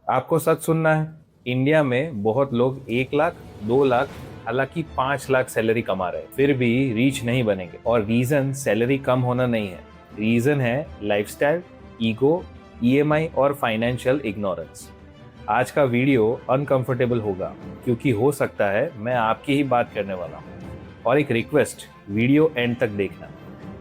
आपको सच सुनना है। इंडिया में बहुत लोग 1 लाख, 2 लाख, हालांकि 5 लाख सैलरी कमा रहे हैं, फिर भी रीच नहीं बनेंगे। और रीजन सैलरी कम होना नहीं है, रीजन है लाइफस्टाइल, ईगो, ईएमआई और फाइनेंशियल इग्नोरेंस। आज का वीडियो अनकंफर्टेबल होगा क्योंकि हो सकता है मैं आपकी ही बात करने वाला हूँ। और एक रिक्वेस्ट, वीडियो एंड तक देखना,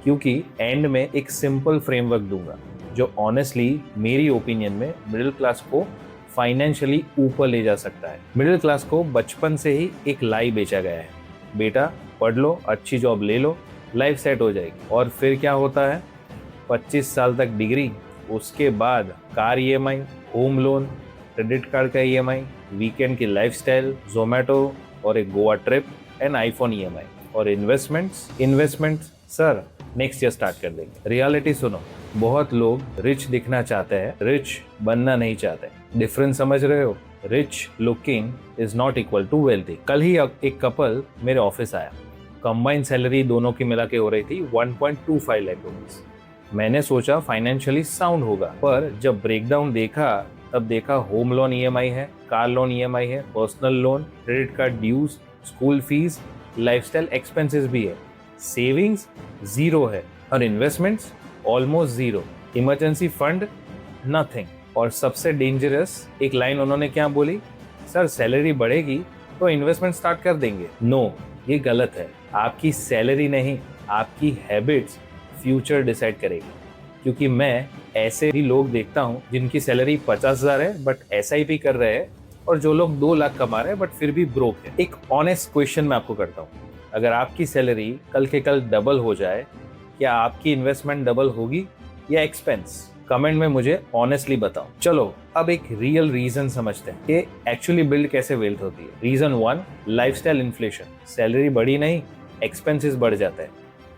क्योंकि एंड में एक सिंपल फ्रेमवर्क दूंगा जो ऑनेस्टली मेरी ओपिनियन में मिडिल क्लास को फाइनेंशियली ऊपर ले जा सकता है। मिडिल क्लास को बचपन से ही एक लाई बेचा गया है, बेटा पढ़ लो, अच्छी जॉब ले लो, लाइफ सेट हो जाएगी। और फिर क्या होता है, 25 साल तक डिग्री, उसके बाद car EMI, home loan, credit card का ईएमआई, वीकेंड की लाइफस्टाइल, जोमेटो और एक Goa trip and iPhone EMI. और investments sir next year start कर देंगे। रियलिटी सुनो, बहुत लोग रिच दिखना चाहते हैं, रिच बनना नहीं चाहते। डिफरेंस समझ रहे हो? Rich looking is not equal to wealthy. कल ही एक कपल मेरे ऑफिस आया, कंबाइंड सैलरी दोनों की मिला के हो रही थी 1.25 लाख रुपीज। मैंने सोचा फाइनेंशियली साउंड होगा, पर जब ब्रेकडाउन देखा तब देखा होम लोन ईएमआई है, कार लोन ईएमआई है, personal loan, credit card dues, school fees, lifestyle expenses भी है, सेविंग्स जीरो है और investments almost zero, emergency fund nothing. और सबसे डेंजरस एक लाइन उन्होंने क्या बोली, सर सैलरी बढ़ेगी तो इन्वेस्टमेंट स्टार्ट कर देंगे। नो, ये गलत है। आपकी सैलरी नहीं, आपकी हैबिट्स फ्यूचर डिसाइड करेगी। क्योंकि मैं ऐसे भी लोग देखता हूँ जिनकी सैलरी 50,000 है बट एसआईपी कर रहे हैं, और जो लोग 2 लाख कमा रहे हैं बट फिर भी ब्रोक है। एक ऑनेस्ट क्वेश्चन मैं आपको करता हूँ, अगर आपकी सैलरी कल के कल डबल हो जाए, क्या आपकी इन्वेस्टमेंट डबल होगी या एक्सपेंस? कमेंट में मुझे ऑनेस्टली बताओ। चलो अब एक रियल रीजन समझते हैं कि एक्चुअली बिल्ड कैसे वेल्थ होती है। Reason 1, lifestyle inflation. सैलरी बढ़ी नहीं, एक्सपेंसेस बढ़ जाते हैं।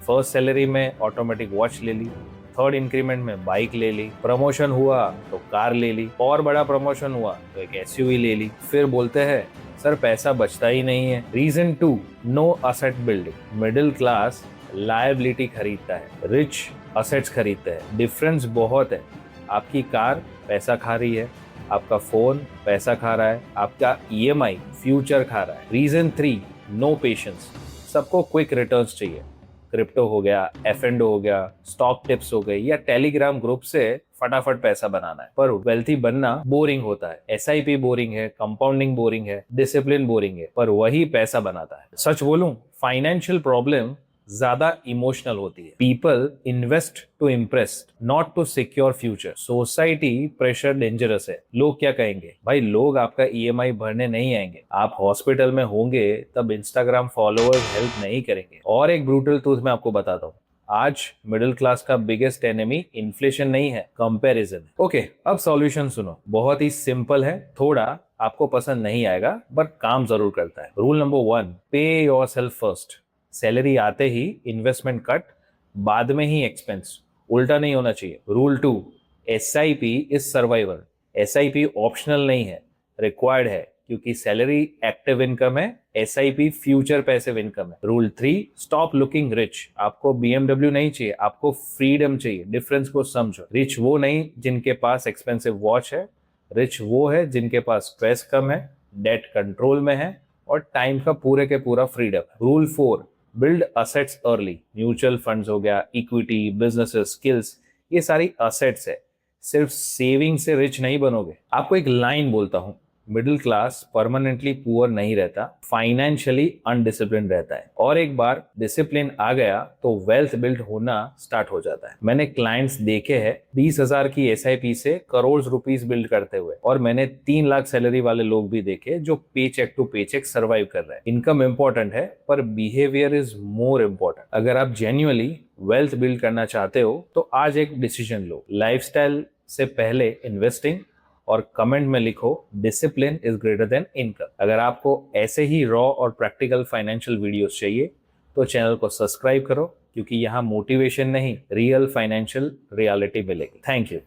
फर्स्ट सैलरी में ऑटोमेटिक वॉच ले ली, थर्ड इंक्रीमेंट में बाइक ले ली, प्रमोशन हुआ तो कार ले ली, और बड़ा प्रमोशन हुआ तो एक एसयूवी ले ली। फिर बोलते हैं सर पैसा बचता ही नहीं है। Reason 2, no asset building. Middle class liability खरीदता है, रिच असेट्स खरीदते हैं। डिफरेंस बहुत है। आपकी कार पैसा खा रही है, आपका फोन पैसा खा रहा है, आपका ईएमआई फ्यूचर खा रहा है। Reason 3, no patience. सबको क्विक रिटर्न्स चाहिए। क्रिप्टो हो गया, एफएनडो हो गया, स्टॉक टिप्स हो गई, या टेलीग्राम ग्रुप से फटाफट पैसा बनाना है। पर वेल्थी बनना बोरिंग होता है। एसआईपी बोरिंग है, कंपाउंडिंग बोरिंग है, डिसिप्लिन बोरिंग है, पर वही पैसा बनाता है। सच बोलूं, फाइनेंशियल प्रॉब्लम ज्यादा इमोशनल होती है। People invest to impress, not to secure future. Society pressure dangerous है। लोग क्या कहेंगे? भाई लोग आपका ईएमआई भरने नहीं आएंगे, आप हॉस्पिटल में होंगे तब इंस्टाग्राम फॉलोअर्स हेल्प नहीं करेंगे। और एक ब्रूटल ट्रूथ मैं आपको बताता हूँ, आज मिडिल क्लास का बिगेस्ट एनिमी इन्फ्लेशन नहीं है, कंपैरिजन है। ओके, अब सॉल्यूशन सुनो, बहुत ही सिंपल है, थोड़ा आपको पसंद नहीं आएगा बट काम जरूर करता है। रूल नंबर 1, पे योरसेल्फ फर्स्ट। सैलरी आते ही इन्वेस्टमेंट कट, बाद में ही एक्सपेंस। उल्टा नहीं होना चाहिए। Rule 2, SIP is survival. SIP optional नहीं है, रिक्वायर्ड है, क्योंकि सैलरी एक्टिव इनकम है, एसआईपी फ्यूचर पैसिव इनकम है। Rule 3, stop looking rich. आपको बीएमडब्ल्यू नहीं चाहिए, आपको फ्रीडम चाहिए। डिफरेंस को समझो। रिच वो नहीं जिनके पास एक्सपेंसिव वॉच है, रिच वो है जिनके पास स्ट्रेस कम है, डेट कंट्रोल में है और टाइम का पूरे के पूरा फ्रीडम है। Rule 4, build assets early. Mutual funds हो गया, इक्विटी, बिजनेसेस, स्किल्स, ये सारी असेट्स है। सिर्फ सेविंग से रिच नहीं बनोगे। आपको एक लाइन बोलता हूं, मिडिल क्लास परमानेंटली पुअर नहीं रहता, फाइनेंशियली अनडिसिप्लिन रहता है। और एक बार डिसिप्लिन आ गया तो वेल्थ बिल्ड होना स्टार्ट हो जाता है। मैंने क्लाइंट्स देखे हैं 20,000 की एसआईपी से करोड़ रुपीस बिल्ड करते हुए, और मैंने 3 लाख सैलरी वाले लोग भी देखे जो पे चेक टू पे चेक सर्वाइव कर रहे हैं। इनकम इंपॉर्टेंट है पर बिहेवियर इज मोर इंपॉर्टेंट। अगर आप जेन्युइनली वेल्थ बिल्ड करना चाहते हो तो आज एक डिसीजन लो, लाइफस्टाइल से पहले इन्वेस्टिंग, और कमेंट में लिखो discipline is greater than income. अगर आपको ऐसे ही रॉ और प्रैक्टिकल फाइनेंशियल वीडियोस चाहिए तो चैनल को सब्सक्राइब करो, क्योंकि यहाँ मोटिवेशन नहीं, रियल फाइनेंशियल रियलिटी मिलेगी। Thank you.